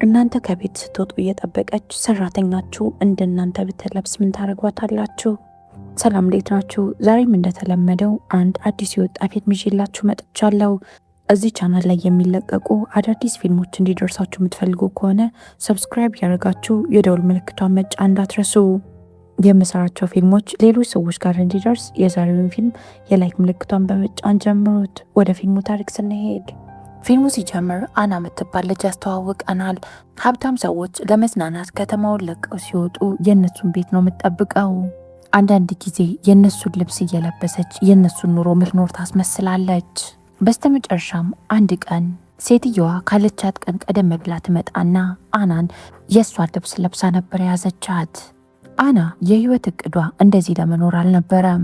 እናንተ ከቤት ስትወጡ እየጠበቀች ሰራተኛችሁ እንደናንተ ብትለብስ ምን ታደርጓታላችሁ? ሰላም እንዴት ናችሁ? ዛሬም እንደተለመደው አንድ አዲስ የወጣ ፊልም ይዤላችሁ መጥቻለሁ። እዚህ ቻናል ላይ የሚለቀቁ አዳዲስ ፊልሞች እንዲደርሳችሁ የምትፈልጉ ከሆነ ሰብስክራይብ ያደርጋችሁ የደውል ምልክቷን መጫን እንዳትረሱ። የምሰራቸው ፊልሞች ሌሎች ሰዎች ጋር እንዲደርስ የዛሬውን ፊልም የላይክ ምልክቷን በመጫን ጀምሩት። ወደ ፊልሙ ታሪክ ስንሄድ ፊልሙ ሲጀምር አና የምትባል ልጅ ያስተዋውቀናል። ሀብታም ሰዎች ለመዝናናት ከተማውን ለቀው ሲወጡ የእነሱን ቤት ነው የምትጠብቀው። አንዳንድ ጊዜ የእነሱን ልብስ እየለበሰች የእነሱን ኑሮ ምትኖር ታስመስላለች። በስተመጨረሻም አንድ ቀን ሴትየዋ ካለቻት ቀን ቀደም ብላ ትመጣና አናን የእሷን ልብስ ለብሳ ነበር የያዘቻት። አና የህይወት እቅዷ እንደዚህ ለመኖር አልነበረም።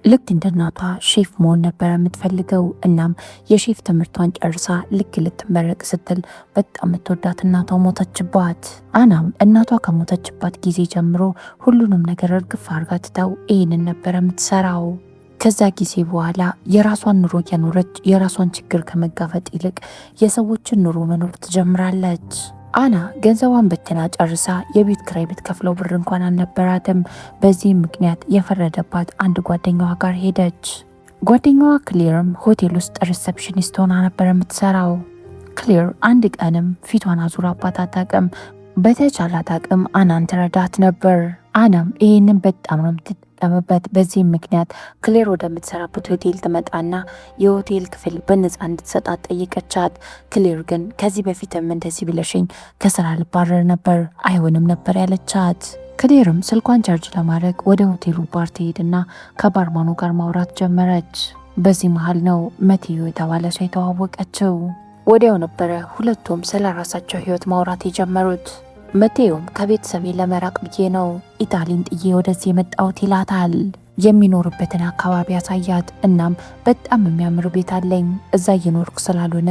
ልክ እንደ እናቷ ሼፍ መሆን ነበር የምትፈልገው። እናም የሼፍ ትምህርቷን ጨርሳ ልክ ልትመረቅ ስትል በጣም የምትወዳት እናቷ ሞተችባት። አናም እናቷ ከሞተችባት ጊዜ ጀምሮ ሁሉንም ነገር እርግፍ አርጋ ትታው ይህንን ነበር የምትሰራው። ከዛ ጊዜ በኋላ የራሷን ኑሮ እየኖረች የራሷን ችግር ከመጋፈጥ ይልቅ የሰዎችን ኑሮ መኖር ትጀምራለች። አና ገንዘቧን በትና ጨርሳ የቤት ኪራይ ብትከፍለው ብር እንኳን አልነበራትም። በዚህም ምክንያት የፈረደባት አንድ ጓደኛዋ ጋር ሄደች። ጓደኛዋ ክሌርም ሆቴል ውስጥ ሪሰፕሽኒስት ሆና ነበር የምትሰራው። ክሌር አንድ ቀንም ፊቷን አዙራባት አታውቅም። በተቻላት አቅም አናን ትረዳት ነበር። አናም ይህንን በጣም ነው የምትጠቀምበት። በዚህም ምክንያት ክሌር ወደምትሰራበት ሆቴል ትመጣና የሆቴል ክፍል በነፃ እንድትሰጣት ጠይቀቻት። ክሌር ግን ከዚህ በፊትም እንደዚህ ብለሽኝ ከስራ ልባረር ነበር አይሆንም ነበር ያለቻት። ክሌርም ስልኳን ቻርጅ ለማድረግ ወደ ሆቴሉ ባር ትሄድና ከባርማኑ ጋር ማውራት ጀመረች። በዚህ መሀል ነው መትዮ የተባለ ሰው የተዋወቀችው። ወዲያው ነበረ ሁለቱም ስለ ራሳቸው ህይወት ማውራት የጀመሩት። መቴዮም ከቤተሰቤ ለመራቅ ብዬ ነው ኢጣሊን ጥዬ ወደዚህ የመጣሁት ይላታል። የሚኖርበትን አካባቢ ያሳያት። እናም በጣም የሚያምር ቤት አለኝ እዛ እየኖርኩ ስላልሆነ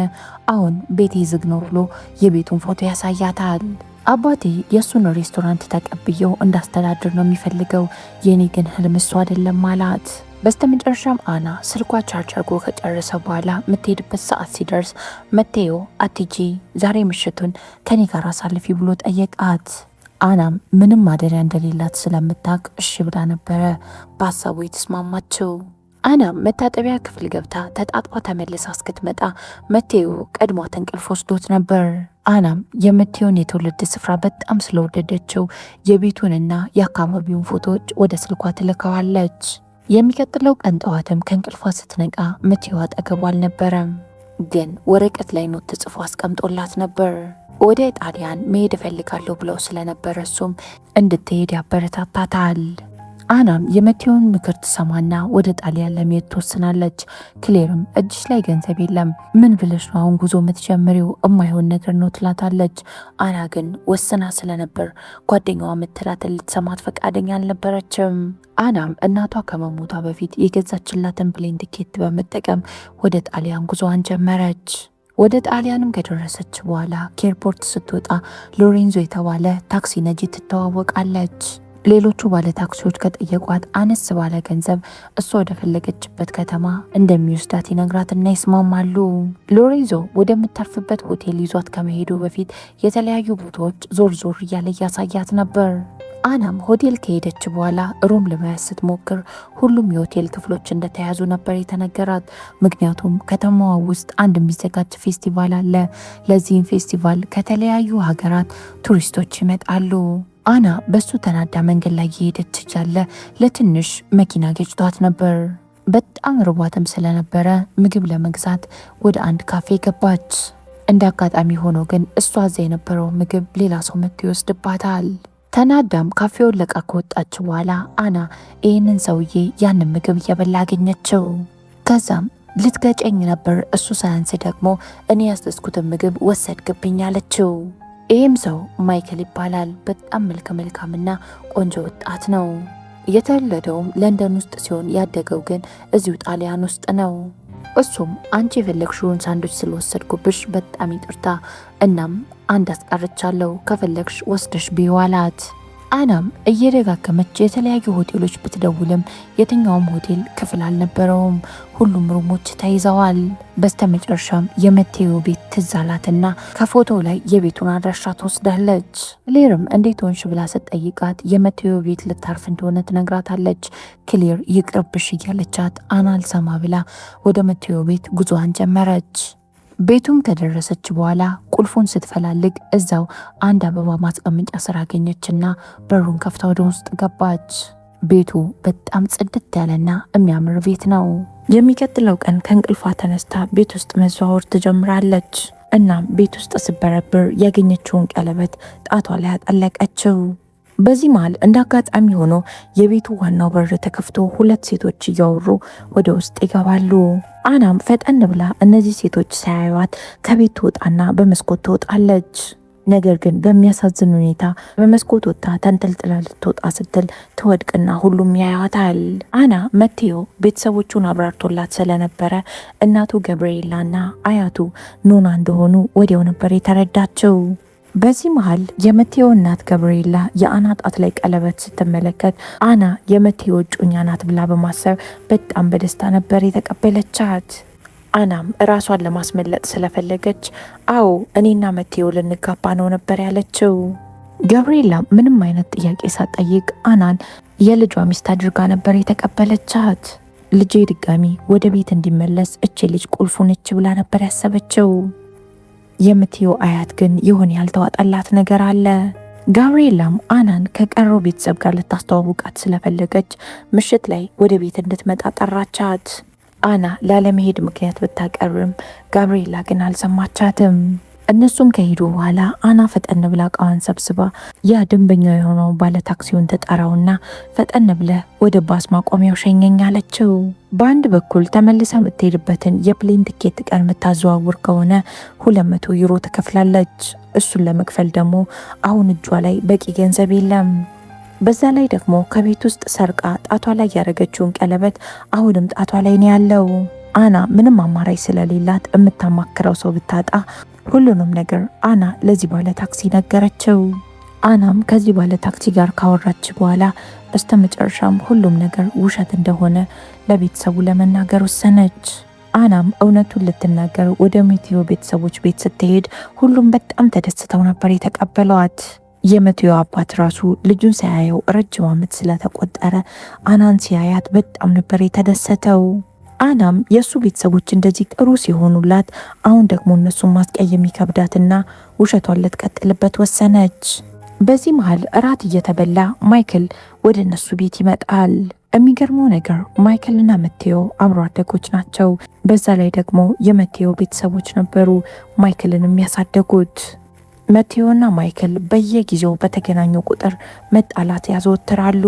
አሁን ቤቴ ዝግ ነው ብሎ የቤቱን ፎቶ ያሳያታል። አባቴ የእሱን ሬስቶራንት ተቀብየው እንዳስተዳድር ነው የሚፈልገው፣ የኔ ግን ህልም እሱ አይደለም አላት። በስተመጨረሻም አና ስልኳ ቻርጅ አርጎ ከጨረሰ በኋላ የምትሄድበት ሰዓት ሲደርስ መቴዮ አትጂ ዛሬ ምሽቱን ከኔ ጋር አሳልፊ ብሎ ጠየቃት። አናም ምንም ማደሪያ እንደሌላት ስለምታውቅ እሺ ብላ ነበረ በሀሳቡ የተስማማችው። አናም መታጠቢያ ክፍል ገብታ ተጣጥባ ተመልሳ እስክትመጣ መቴዮ ቀድሟት እንቅልፍ ወስዶት ነበር። አናም የመቴዮን የትውልድ ስፍራ በጣም ስለወደደችው የቤቱንና የአካባቢውን ፎቶዎች ወደ ስልኳ ትልከዋለች። የሚቀጥለው ቀን ጠዋትም ከእንቅልፏ ስትነቃ መቴዮ አጠገቧ አልነበረም፣ ግን ወረቀት ላይ ኖት ተጽፎ አስቀምጦላት ነበር። ወደ ጣሊያን መሄድ እፈልጋለሁ ብለው ስለነበረ እሱም እንድትሄድ ያበረታታታል። አናም የመቴዮን ምክር ትሰማና ወደ ጣሊያን ለመሄድ ትወስናለች። ክሌርም እጅሽ ላይ ገንዘብ የለም፣ ምን ብለሽ ነው አሁን ጉዞ የምትጀምሪው? እማይሆን ነገር ነው ትላታለች። አና ግን ወስና ስለነበር ጓደኛዋ ምትላትን ልትሰማት ፈቃደኛ አልነበረችም። አናም እናቷ ከመሞቷ በፊት የገዛችላትን ፕሌን ቲኬት በመጠቀም ወደ ጣሊያን ጉዞዋን ጀመረች። ወደ ጣሊያንም ከደረሰች በኋላ ከኤርፖርት ስትወጣ ሎሬንዞ የተባለ ታክሲ ነጂ ትተዋወቃለች። ሌሎቹ ባለ ታክሲዎች ከጠየቋት አነስ ባለ ገንዘብ እሷ ወደ ፈለገችበት ከተማ እንደሚወስዳት ይነግራትና ይስማማሉ። ሎሬንዞ ወደምታርፍበት ሆቴል ይዟት ከመሄዱ በፊት የተለያዩ ቦታዎች ዞር ዞር እያለ እያሳያት ነበር። አናም ሆቴል ከሄደች በኋላ ሩም ለመያዝ ስትሞክር ሁሉም የሆቴል ክፍሎች እንደተያዙ ነበር የተነገራት። ምክንያቱም ከተማዋ ውስጥ አንድ የሚዘጋጅ ፌስቲቫል አለ። ለዚህም ፌስቲቫል ከተለያዩ ሀገራት ቱሪስቶች ይመጣሉ። አና በሱ ተናዳ መንገድ ላይ የሄደች እያለ ለትንሽ መኪና ገጭቷት ነበር። በጣም ርቧትም ስለነበረ ምግብ ለመግዛት ወደ አንድ ካፌ ገባች። እንደ አጋጣሚ ሆኖ ግን እሷ እዛ የነበረው ምግብ ሌላ ሰው መጥቶ ይወስድባታል። ተናዳም ካፌውን ለቃ ከወጣች በኋላ አና ይህንን ሰውዬ ያንን ምግብ እየበላ አገኘችው። ከዛም ልትገጨኝ ነበር፣ እሱ ሳያንስ ደግሞ እኔ ያዘዝኩትን ምግብ ወሰድክብኝ አለችው። ይህም ሰው ማይክል ይባላል። በጣም መልከ መልካምና ቆንጆ ወጣት ነው። የተወለደውም ለንደን ውስጥ ሲሆን ያደገው ግን እዚሁ ጣሊያን ውስጥ ነው። እሱም አንቺ የፈለግሽውን ሳንዶች ስለወሰድኩብሽ በጣም ይቅርታ፣ እናም አንድ አስቀርቻለሁ፣ ከፈለግሽ ወስደሽ ቢዩ አላት። አናም እየደጋገመች የተለያዩ ሆቴሎች ብትደውልም የትኛውም ሆቴል ክፍል አልነበረውም። ሁሉም ሩሞች ተይዘዋል። በስተመጨረሻም የመቴዮ ቤት ትዝ አላትና ከፎቶ ላይ የቤቱን አድራሻ ትወስዳለች። ክሌርም እንዴት ሆንሽ ብላ ስትጠይቃት የመቴዮ ቤት ልታርፍ እንደሆነ ትነግራታለች። ክሌር ይቅርብሽ እያለቻት አና አልሰማ ብላ ወደ መቴዮ ቤት ጉዞዋን ጀመረች። ቤቱም ከደረሰች በኋላ ቁልፉን ስትፈላልግ እዛው አንድ አበባ ማስቀመጫ ስር አገኘችና በሩን ከፍታ ወደ ውስጥ ገባች። ቤቱ በጣም ጽድት ያለና የሚያምር ቤት ነው። የሚቀጥለው ቀን ከእንቅልፏ ተነስታ ቤት ውስጥ መዘዋወር ትጀምራለች። እናም ቤት ውስጥ ስበረብር ያገኘችውን ቀለበት ጣቷ ላይ አጠለቀችው። በዚህ መሃል እንደ አጋጣሚ ሆኖ የቤቱ ዋናው በር ተከፍቶ ሁለት ሴቶች እያወሩ ወደ ውስጥ ይገባሉ። አናም ፈጠን ብላ እነዚህ ሴቶች ሳያዩት ከቤት ትወጣና በመስኮት ትወጣለች። ነገር ግን በሚያሳዝን ሁኔታ በመስኮት ወጥታ ተንጠልጥላ ልትወጣ ስትል ትወድቅና ሁሉም ያያታል። አና መቴዮ ቤተሰቦቹን አብራርቶላት ስለነበረ እናቱ ገብርኤላና አያቱ ኖና እንደሆኑ ወዲያው ነበር የተረዳቸው። በዚህ መሃል የመቴዮ እናት ገብርኤላ የአና ጣት ላይ ቀለበት ስትመለከት አና የመቴዮ እጮኛ ናት ብላ በማሰብ በጣም በደስታ ነበር የተቀበለቻት። አናም ራሷን ለማስመለጥ ስለፈለገች አዎ እኔና መቴዮ ልንጋባ ነው ነበር ያለችው። ገብርኤላ ምንም አይነት ጥያቄ ሳትጠይቅ አናን የልጇ ሚስት አድርጋ ነበር የተቀበለቻት። ልጄ ድጋሚ ወደ ቤት እንዲመለስ እቺ ልጅ ቁልፉ ነች ብላ ነበር ያሰበችው። የመቴዮ አያት ግን የሆነ ያልተዋጠላት ነገር አለ። ጋብርኤላም አናን ከቀረው ቤተሰብ ጋር ልታስተዋውቃት ስለፈለገች ምሽት ላይ ወደ ቤት እንድትመጣ ጠራቻት። አና ላለመሄድ ምክንያት ብታቀርብም ጋብርኤላ ግን አልሰማቻትም። እነሱም ከሄዱ በኋላ አና ፈጠን ብላ እቃዋን ሰብስባ ያ ደንበኛው የሆነው ባለ ታክሲውን ተጣራውና ፈጠን ብለ ወደ ባስ ማቆሚያው ሸኘኝ አለችው። በአንድ በኩል ተመልሳ የምትሄድበትን የፕሌን ትኬት ቀን የምታዘዋውር ከሆነ 200 ዩሮ ትከፍላለች። እሱን ለመክፈል ደግሞ አሁን እጇ ላይ በቂ ገንዘብ የለም። በዛ ላይ ደግሞ ከቤት ውስጥ ሰርቃ ጣቷ ላይ ያደረገችውን ቀለበት አሁንም ጣቷ ላይ ነው ያለው። አና ምንም አማራጭ ስለሌላት የምታማክረው ሰው ብታጣ ሁሉንም ነገር አና ለዚህ ባለ ታክሲ ነገረችው። አናም ከዚህ ባለ ታክሲ ጋር ካወራች በኋላ በስተመጨረሻም ሁሉም ነገር ውሸት እንደሆነ ለቤተሰቡ ለመናገር ወሰነች። አናም እውነቱን ልትናገር ወደ መቴዮ ቤተሰቦች ቤት ስትሄድ ሁሉም በጣም ተደስተው ነበር የተቀበሏት። የመቴዮ አባት ራሱ ልጁን ሳያየው ረጅም ዓመት ስለተቆጠረ አናን ሲያያት በጣም ነበር የተደሰተው። አናም የሱ ቤተሰቦች እንደዚህ ጥሩ ሲሆኑላት አሁን ደግሞ እነሱን ማስቀየም ይከብዳትና ውሸቷን ልትቀጥልበት ወሰነች። በዚህ መሃል እራት እየተበላ ማይክል ወደ እነሱ ቤት ይመጣል። የሚገርመው ነገር ማይክልና መቴዮ አብሮ አደጎች ናቸው። በዛ ላይ ደግሞ የመቴዮ ቤተሰቦች ነበሩ ማይክልን የሚያሳደጉት። መቴዮና ማይክል በየጊዜው በተገናኙ ቁጥር መጣላት ያዘወትራሉ።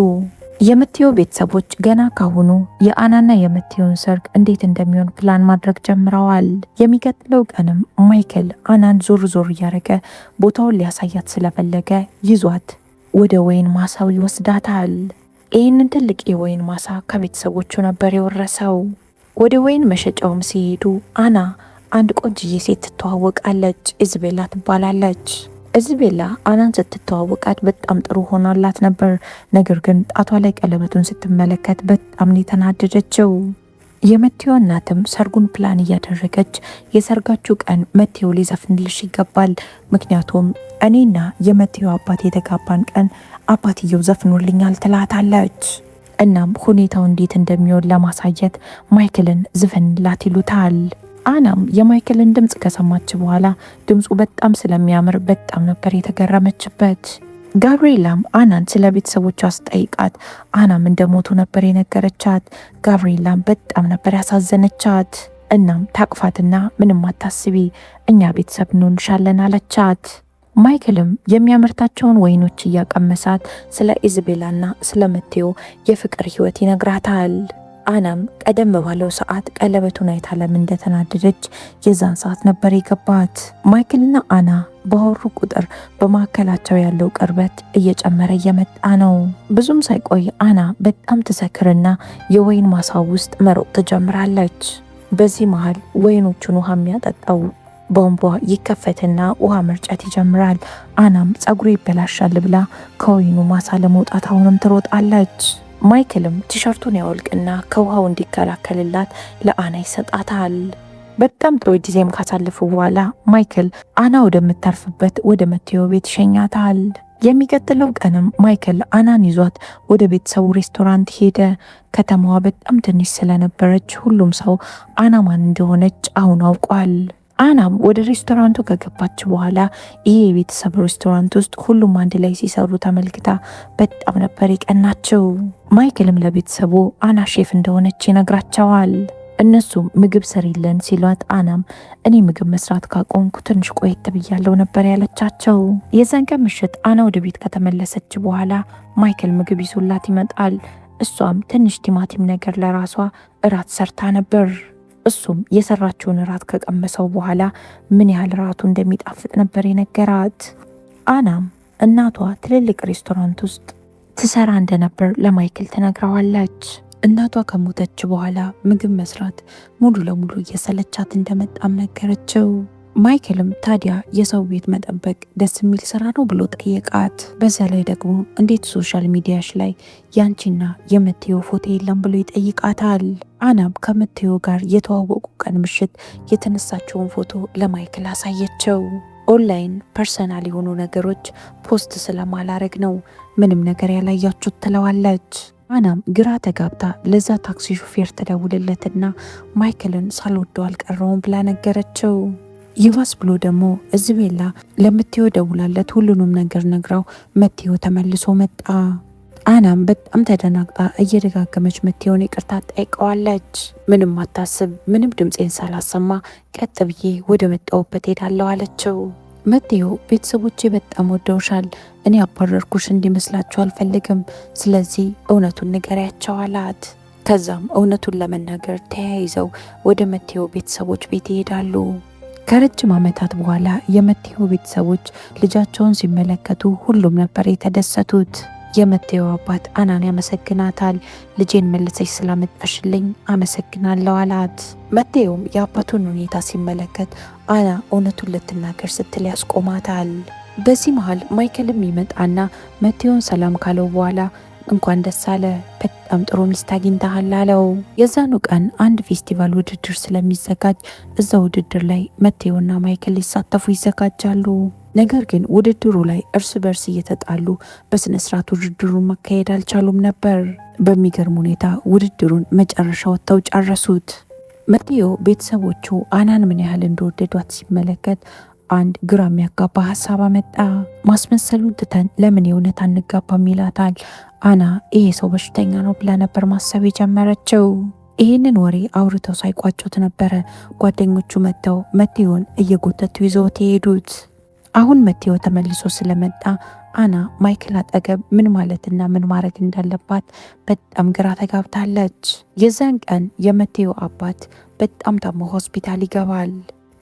የመቴዮ ቤተሰቦች ገና ካሁኑ የአናና የመቴዮን ሰርግ እንዴት እንደሚሆን ፕላን ማድረግ ጀምረዋል። የሚቀጥለው ቀንም ማይክል አናን ዞር ዞር እያደረገ ቦታውን ሊያሳያት ስለፈለገ ይዟት ወደ ወይን ማሳው ይወስዳታል። ይህንን ትልቅ የወይን ማሳ ከቤተሰቦቹ ነበር የወረሰው። ወደ ወይን መሸጫውም ሲሄዱ አና አንድ ቆንጅዬ ሴት ትተዋወቃለች። ኢዝቤላ ትባላለች። ኢዝቤላ አናን ስትተዋወቃት በጣም ጥሩ ሆናላት ነበር። ነገር ግን ጣቷ ላይ ቀለበቱን ስትመለከት በጣም ነው የተናደደችው። የመቴዮ እናትም ሰርጉን ፕላን እያደረገች የሰርጋችሁ ቀን መቴዮ ሊዘፍንልሽ ይገባል፣ ምክንያቱም እኔና የመቴዮ አባት የተጋባን ቀን አባትየው ዘፍኖልኛል ትላታለች። እናም ሁኔታው እንዴት እንደሚሆን ለማሳየት ማይክልን ዝፈንላት ይሉታል። አናም የማይክልን ድምፅ ከሰማች በኋላ ድምፁ በጣም ስለሚያምር በጣም ነበር የተገረመችበት። ጋብርኤላም አናን ስለ ቤተሰቦቿ አስጠይቃት አናም እንደሞቱ ነበር የነገረቻት። ጋብርኤላም በጣም ነበር ያሳዘነቻት። እናም ታቅፋትና ምንም አታስቢ እኛ ቤተሰብ እንሆንሻለን አለቻት። ማይክልም የሚያመርታቸውን ወይኖች እያቀመሳት ስለ ኢዝቤላና ስለ መቴዮ የፍቅር ህይወት ይነግራታል። አናም ቀደም ባለው ሰዓት ቀለበቱን አይታ ለምን እንደተናደደች የዛን ሰዓት ነበር የገባት። ማይክልና አና ባወሩ ቁጥር በማዕከላቸው ያለው ቅርበት እየጨመረ እየመጣ ነው። ብዙም ሳይቆይ አና በጣም ትሰክርና የወይን ማሳው ውስጥ መሮጥ ትጀምራለች። በዚህ መሃል ወይኖቹን ውሃ የሚያጠጣው ቧንቧ ይከፈትና ውሃ መርጨት ይጀምራል። አናም ጸጉሩ ይበላሻል ብላ ከወይኑ ማሳ ለመውጣት አሁንም ትሮጣለች። ማይክልም ቲሸርቱን ያወልቅና ከውሃው እንዲከላከልላት ለአና ይሰጣታል። በጣም ጥሩ ጊዜም ካሳለፉ በኋላ ማይክል አና ወደምታርፍበት ወደ መቴዎ ቤት ይሸኛታል። የሚቀጥለው ቀንም ማይክል አናን ይዟት ወደ ቤተሰቡ ሬስቶራንት ሄደ። ከተማዋ በጣም ትንሽ ስለነበረች ሁሉም ሰው አና ማን እንደሆነች አሁን አውቋል። አናም ወደ ሬስቶራንቱ ከገባች በኋላ ይሄ የቤተሰብ ሬስቶራንት ውስጥ ሁሉም አንድ ላይ ሲሰሩ ተመልክታ በጣም ነበር የቀናቸው። ማይክልም ለቤተሰቡ አና ሼፍ እንደሆነች ይነግራቸዋል። እነሱም ምግብ ሰሪልን ሲሏት አናም እኔ ምግብ መስራት ካቆምኩ ትንሽ ቆየት ብያለሁ ነበር ያለቻቸው። የዛን ቀን ምሽት አና ወደ ቤት ከተመለሰች በኋላ ማይክል ምግብ ይዞላት ይመጣል። እሷም ትንሽ ቲማቲም ነገር ለራሷ እራት ሰርታ ነበር። እሱም የሰራችውን እራት ከቀመሰው በኋላ ምን ያህል እራቱ እንደሚጣፍጥ ነበር የነገራት። አናም እናቷ ትልልቅ ሬስቶራንት ውስጥ ትሰራ እንደነበር ለማይክል ትነግረዋለች። እናቷ ከሞተች በኋላ ምግብ መስራት ሙሉ ለሙሉ እየሰለቻት እንደመጣም ነገረችው። ማይክልም ታዲያ የሰው ቤት መጠበቅ ደስ የሚል ስራ ነው ብሎ ጠየቃት። በዛ ላይ ደግሞ እንዴት ሶሻል ሚዲያሽ ላይ ያንቺና የመቴዎ ፎቶ የለም ብሎ ይጠይቃታል። አናም ከመቴዎ ጋር የተዋወቁ ቀን ምሽት የተነሳቸውን ፎቶ ለማይክል አሳየችው። ኦንላይን ፐርሰናል የሆኑ ነገሮች ፖስት ስለማላረግ ነው ምንም ነገር ያላያችሁት ትለዋለች። አናም ግራ ተጋብታ ለዛ ታክሲ ሹፌር ተደውልለትና ማይክልን ሳልወደው አልቀረውም ብላ ነገረችው። ይባስ ብሎ ደግሞ እዝቤላ ለመቴዎ ደውላለት ሁሉንም ነገር ነግራው መቴዎ ተመልሶ መጣ። አናም በጣም ተደናግጣ እየደጋገመች መቴዎን ይቅርታ ጠይቀዋለች። ምንም አታስብ፣ ምንም ድምፄን ሳላሰማ ቀጥ ብዬ ወደ መጣሁበት ሄዳለሁ አለችው። መቴዎ ቤተሰቦቼ በጣም ወደውሻል፣ እኔ አባረርኩሽ እንዲመስላችሁ አልፈልግም፣ ስለዚህ እውነቱን ንገሪያቸው አላት። ከዛም እውነቱን ለመናገር ተያይዘው ወደ መቴዎ ቤተሰቦች ቤት ይሄዳሉ። ከረጅም ዓመታት በኋላ የመቴዎ ቤተሰቦች ልጃቸውን ሲመለከቱ ሁሉም ነበር የተደሰቱት። የመቴዎ አባት አናን ያመሰግናታል። ልጄን መልሰሽ ስላመጣሽልኝ አመሰግናለሁ አላት። መቴዎም የአባቱን ሁኔታ ሲመለከት አና እውነቱን ልትናገር ስትል ያስቆማታል። በዚህ መሃል ማይክልም ይመጣና መቴዎን ሰላም ካለው በኋላ እንኳን ደስ አለ፣ በጣም ጥሩ ሚስት አግኝተሃል አለው። የዛኑ ቀን አንድ ፌስቲቫል ውድድር ስለሚዘጋጅ እዛ ውድድር ላይ መቴዎና ማይክል ሊሳተፉ ይዘጋጃሉ። ነገር ግን ውድድሩ ላይ እርስ በርስ እየተጣሉ በስነ ስርዓት ውድድሩን ማካሄድ አልቻሉም ነበር። በሚገርም ሁኔታ ውድድሩን መጨረሻ ወጥተው ጨረሱት። መቴዎ ቤተሰቦቹ አናን ምን ያህል እንደወደዷት ሲመለከት አንድ ግራ የሚያጋባ ሀሳብ አመጣ። ማስመሰሉን ትተን ለምን የእውነት አንጋባም ይላታል። አና ይሄ ሰው በሽተኛ ነው ብላ ነበር ማሰብ የጀመረችው። ይህንን ወሬ አውርተው ሳይቋጩት ነበረ ጓደኞቹ መጥተው መቴዎን እየጎተቱ ይዘውት የሄዱት። አሁን መቴዎ ተመልሶ ስለመጣ አና ማይክል አጠገብ ምን ማለትና ምን ማድረግ እንዳለባት በጣም ግራ ተጋብታለች። የዛን ቀን የመቴዎ አባት በጣም ታሞ ሆስፒታል ይገባል።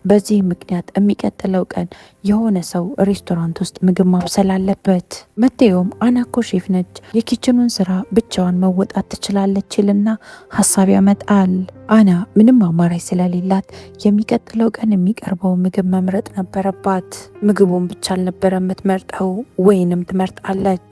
በዚህ ምክንያት የሚቀጥለው ቀን የሆነ ሰው ሬስቶራንት ውስጥ ምግብ ማብሰል አለበት። መቴዎም አና እኮ ሼፍ ነች፣ የኪችኑን ስራ ብቻዋን መወጣት ትችላለች ይልና ሀሳብ ያመጣል። አና ምንም አማራጭ ስለሌላት የሚቀጥለው ቀን የሚቀርበው ምግብ መምረጥ ነበረባት። ምግቡን ብቻ አልነበረ የምትመርጠው፣ ወይንም ትመርጣለች።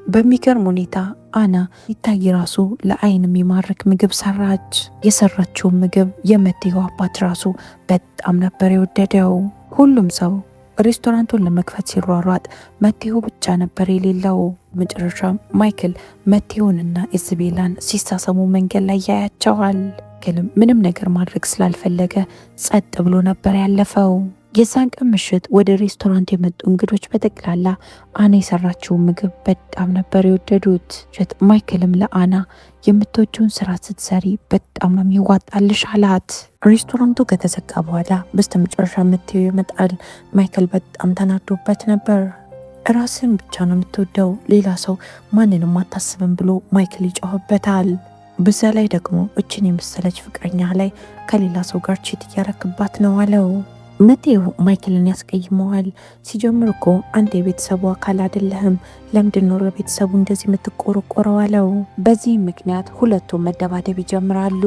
በሚገርም ሁኔታ አና ይታይ ራሱ ለአይን የሚማርክ ምግብ ሰራች። የሰራችውን ምግብ የመቴዎ አባት ራሱ በጣም ነበር የወደደው። ሁሉም ሰው ሬስቶራንቱን ለመክፈት ሲሯሯጥ መቴዎ ብቻ ነበር የሌለው። መጨረሻ ማይክል መቴዎንና ኢዝቤላን ሲሳሰሙ መንገድ ላይ ያያቸዋል። ግን ምንም ነገር ማድረግ ስላልፈለገ ጸጥ ብሎ ነበር ያለፈው። የዛን ቀን ምሽት ወደ ሬስቶራንት የመጡ እንግዶች በጠቅላላ አና የሰራችውን ምግብ በጣም ነበር የወደዱት። ማይክልም ለአና የምትወጂውን ስራ ስትሰሪ በጣም ነው የሚዋጣልሽ አላት። ሬስቶራንቱ ከተዘጋ በኋላ በስተመጨረሻ መቴዎ ይመጣል። ማይክል በጣም ተናዶበት ነበር። ራስን ብቻ ነው የምትወደው፣ ሌላ ሰው ማንንም አታስብም ብሎ ማይክል ይጮህበታል። በዛ ላይ ደግሞ እችን የመሰለች ፍቅረኛ ላይ ከሌላ ሰው ጋር ቺት እያረክባት ነው አለው። መቴው ማይክልን ያስቀይመዋል። ሲጀምር እኮ አንተ የቤተሰቡ አካል አይደለህም፣ ለምንድን ነው ለቤተሰቡ እንደዚህ የምትቆረቆረው አለው። በዚህም ምክንያት ሁለቱም መደባደብ ይጀምራሉ።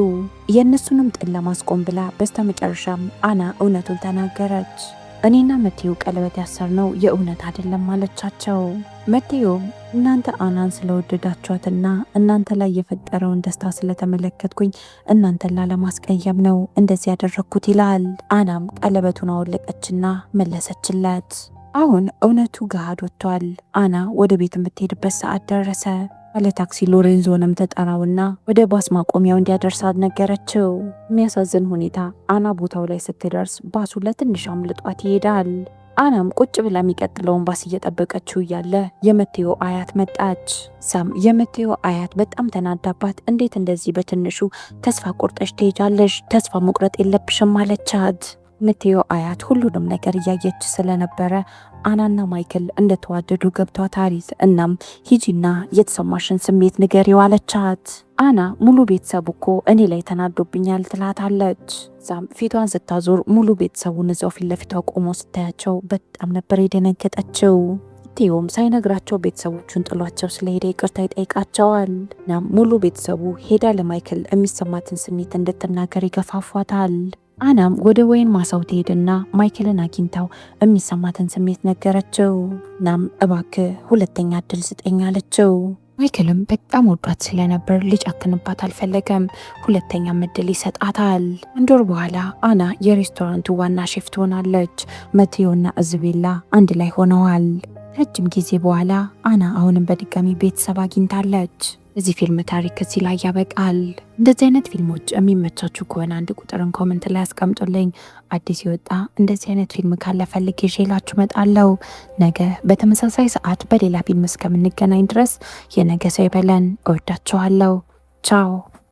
የእነሱንም ጥል ለማስቆም ብላ በስተመጨረሻም አና እውነቱን ተናገረች። እኔና መቴው ቀለበት ያሰርነው የእውነት አይደለም አለቻቸው። መቴውም እናንተ አናን ስለወደዳችኋትና እናንተ ላይ የፈጠረውን ደስታ ስለተመለከትኩኝ እናንተን ላለማስቀየም ነው እንደዚህ ያደረግኩት ይላል። አናም ቀለበቱን አወለቀችና መለሰችለት። አሁን እውነቱ ገሃድ ወጥቷል። አና ወደ ቤት የምትሄድበት ሰዓት ደረሰ። ባለ ታክሲ ሎሬንዞንም ተጠራውና ወደ ባስ ማቆሚያው እንዲያደርሳት ነገረችው። የሚያሳዝን ሁኔታ አና ቦታው ላይ ስትደርስ ባሱ ለትንሽ አምልጧት ይሄዳል። አናም ቁጭ ብላ የሚቀጥለውን ባስ እየጠበቀችው እያለ የመቴዎ አያት መጣች። ሳም የመቴዎ አያት በጣም ተናዳባት፣ እንዴት እንደዚህ በትንሹ ተስፋ ቆርጠሽ ትሄጃለሽ? ተስፋ መቁረጥ የለብሽም አለቻት። መቴዎ አያት ሁሉንም ነገር እያየች ስለነበረ አናና ማይክል እንደተዋደዱ ገብቷታል። እናም ሂጂና የተሰማሽን ስሜት ንገሪው አለቻት። አና ሙሉ ቤተሰቡ እኮ እኔ ላይ ተናዶብኛል ትላታለች። ዛም ፊቷን ስታዞር ሙሉ ቤተሰቡን እዛው ፊት ለፊቷ ቆሞ ስታያቸው በጣም ነበር የደነገጠችው። ቴዮም ሳይነግራቸው ቤተሰቦቹን ጥሏቸው ስለሄደ ይቅርታ ይጠይቃቸዋል። እናም ሙሉ ቤተሰቡ ሄዳ ለማይክል የሚሰማትን ስሜት እንድትናገር ይገፋፏታል። አናም ወደ ወይን ማሳው ትሄድና ማይክልን አግኝታው የሚሰማትን ስሜት ነገረችው። ናም እባክህ ሁለተኛ እድል ስጠኝ አለችው። ማይክልም በጣም ወዷት ስለነበር ሊጨክንባት አልፈለገም። ሁለተኛም እድል ይሰጣታል። አንድ ወር በኋላ አና የሬስቶራንቱ ዋና ሼፍ ትሆናለች። መቴዎና እዝቤላ አንድ ላይ ሆነዋል። ረጅም ጊዜ በኋላ አና አሁንም በድጋሚ ቤተሰብ አግኝታለች። እዚህ ፊልም ታሪክ እዚህ ላይ ያበቃል። እንደዚህ አይነት ፊልሞች የሚመቻችሁ ከሆነ አንድ ቁጥርን ኮመንት ላይ አስቀምጡልኝ። አዲስ የወጣ እንደዚህ አይነት ፊልም ካለ ፈልጌ ይዤላችሁ እመጣለሁ። ነገ በተመሳሳይ ሰዓት በሌላ ፊልም እስከምንገናኝ ድረስ የነገ ሰው ይበለን። እወዳችኋለሁ። ቻው